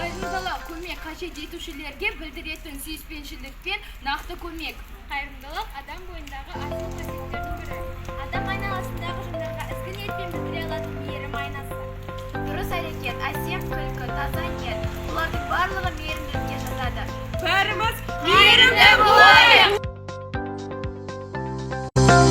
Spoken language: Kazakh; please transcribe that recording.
Қайырымдылық көмек қажет етушілерге білдіретін сүйіспеншілік пен нақты көмек. Қайырымдылық адам бойындағы асыл қасиеттердің бірі. Адам айналасындағы жандарға ізгі ниетпен білдіре алатын мейірім айнасы. Дұрыс әрекет, әсем күлкі, таза ниет. Бұлардың барлығы мейірімділікке жатады. Бәріміз мейірімді болайық!